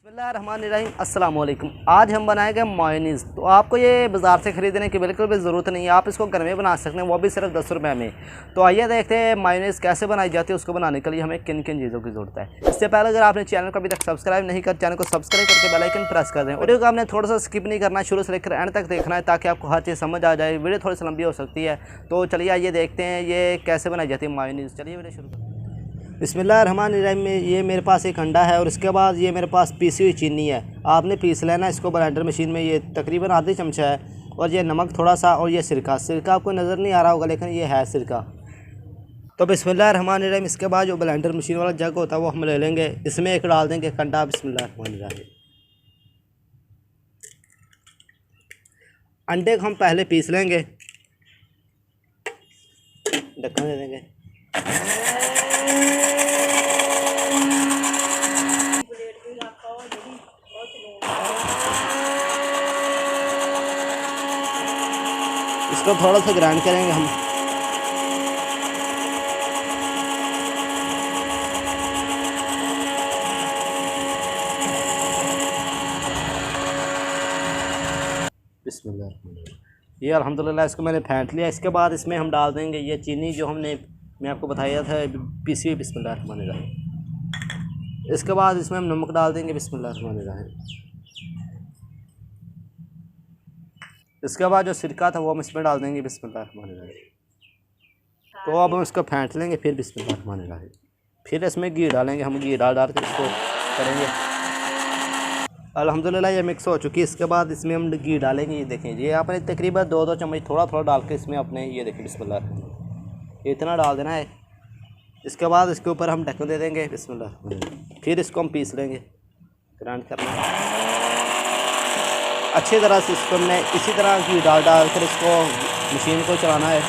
बिस्मिल्लाहिर्रहमानिर्रहीम अस्सलाम वालेकुम। आज हम बनाएंगे मायोनीज़। तो आपको ये बाज़ार से ख़रीदने की बिल्कुल भी ज़रूरत नहीं है, आप इसको घर में बना सकते हैं, वो भी सिर्फ 10 रुपये में। तो आइए देखते हैं मायोनीज़ कैसे बनाई जाती है। उसको बनाने के लिए हमें किन किन चीज़ों की ज़रूरत है। इससे पहले अगर आपने चैनल को अभी तक सब्सक्राइब नहीं कर, चैनल को सब्सक्राइब करके बेल आइकन प्रेस कर दें। वीडियो को आपने थोड़ा सा स्किप नहीं करना, शुरू से लेकर एंड तक देखना है ताकि आपको हर चीज़ समझ आ जाए। वीडियो थोड़ी सी लंबी हो सकती है, तो चलिए आइए देखते हैं ये कैसे बनाई जाती है मायोनीज़। चलिए वीडियो शुरू करते हैं। बिस्मिल्लाहिर्रहमानिर्रहीम में ये मेरे पास एक अंडा है और इसके बाद ये मेरे पास पीसी हुई चीनी है। आपने पीस लेना इसको ब्लेंडर मशीन में। ये तकरीबन आधी चमचा है और ये नमक थोड़ा सा और ये सिरका आपको नज़र नहीं आ रहा होगा लेकिन ये है सिरका। तो बिस्मिल्लाहिर्रहमानिर्रहीम इसके बाद जो ब्लेंडर मशीन वाला जग होता है वो हम ले लेंगे, इसमें एक डाल देंगे अंडा। बिस्मिल्लाहिर्रहमानिर्रहीम अंडे को हम पहले पीस लेंगे, ढक्कन दे देंगे। इसको थोड़ा सा ग्राइंड करेंगे हम। बिस्मिल्लाह, ये अल्हम्दुलिल्लाह इसको मैंने फेंट लिया। इसके बाद इसमें हम डाल देंगे ये चीनी जो मैं आपको बताया था पीसी हुई। बिस्मिल्लाहिर्रहमानिर्रहीम। इसके बाद इसमें हम नमक डाल देंगे। बिस्मिल्लाहिर्रहमानिर्रहीम। इसके बाद जो सिरका था वो हम इसमें डाल देंगे। बिस्मिल्लाहिर्रहमानिर्रहीम। तो अब हम इसको फेंट लेंगे फिर। बिस्मिल्लाहिर्रहमानिर्रहीम। फिर इसमें घी डालेंगे, हम घी डाल के इसको करेंगे। अल्हम्दुलिल्लाह ये मिक्स हो चुकी है। इसके बाद इसमें हम घी डालेंगे। ये देखें, ये आपने तकरीबन 2-2 चम्मच थोड़ा थोड़ा डाल के इसमें अपने ये देखें बिस्मिल्लाह इतना डाल देना है। इसके बाद इसके ऊपर हम ढक्कन दे देंगे। बिस्मिल्लाह। फिर इसको हम पीस लेंगे, ग्राइंड करना है अच्छी तरह से। इसको हमने इसी तरह घी डाल कर इसको मशीन को चलाना है।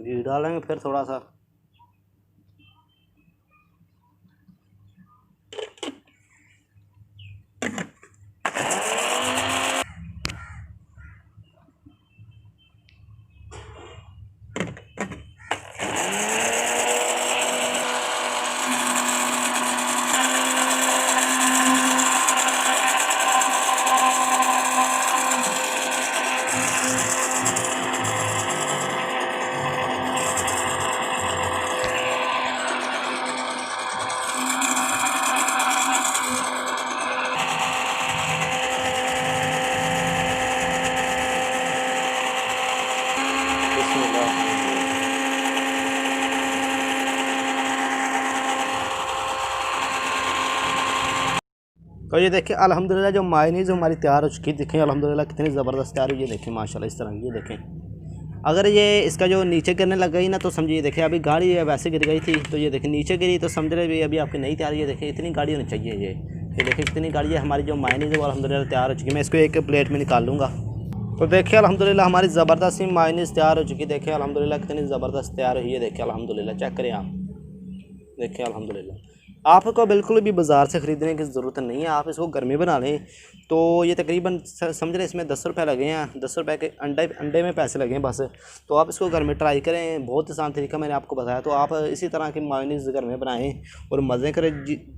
घी डालेंगे फिर थोड़ा सा। तो ये देखिए अल्हम्दुलिल्लाह जो मायोनीज़ हमारी तैयार हो चुकी है। देखें अल्हम्दुलिल्लाह कितनी ज़बरदस्त तैयार हुई है। ये देखें माशाल्लाह इस तरह। ये देखें अगर ये इसका जो नीचे गिरने लग गई ना तो समझिए, देखिए अभी गाढ़ी वैसे गिर गई थी तो ये देखें नीचे गिरी तो समझ रहे अभी आपकी नई तैयारी है। देखें इतनी गाढ़ी होनी चाहिए ये देखें कितनी गाढ़ी है हमारी जो मायोनीज़ है वो अल्हम्दुलिल्लाह तैयार हो चुकी है। मैं इसको एक प्लेट में निकाल लूँगा। तो देखिए अल्हम्दुलिल्लाह हमारी ज़बरदस्त सी मायोनीज़ तैयार हो चुकी है। देखिए अल्हम्दुलिल्लाह कितनी ज़बरदस्त तैयार हुई है। देखिए अल्हम्दुलिल्लाह चेक करें आप। देखिए अल्हम्दुलिल्लाह आपको बिल्कुल भी बाज़ार से ख़रीदने की ज़रूरत नहीं है, आप इसको घर में बना लें। तो ये तकरीबन समझ रहे इसमें 10 रुपये लगे हैं। 10 रुपये के अंडे में पैसे लगे हैं बस। तो आप इसको घर में ट्राई करें, बहुत आसान तरीका मैंने आपको बताया। तो आप इसी तरह की मायोनीज़ घर में बनाएं और मज़े करें।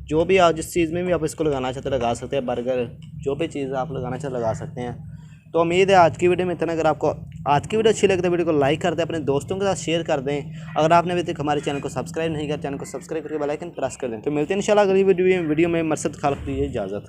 जो भी आप जिस चीज़ में भी आप इसको लगाना चाहते हैं लगा सकते हैं। बर्गर जो भी चीज़ आप लगाना चाहते लगा सकते हैं। तो उम्मीद है आज की वीडियो में इतना। अगर आपको आज की वीडियो अच्छी लगे तो वीडियो को लाइक कर दें, अपने दोस्तों के साथ शेयर कर दें। अगर आपने अभी तक हमारे चैनल को सब्सक्राइब नहीं किया, चैनल को सब्सक्राइब करके बेल आइकन प्रेस कर दें। तो मिलते हैं इंशाल्लाह अगली वीडियो में। मरसद खालिक की इजाज़त।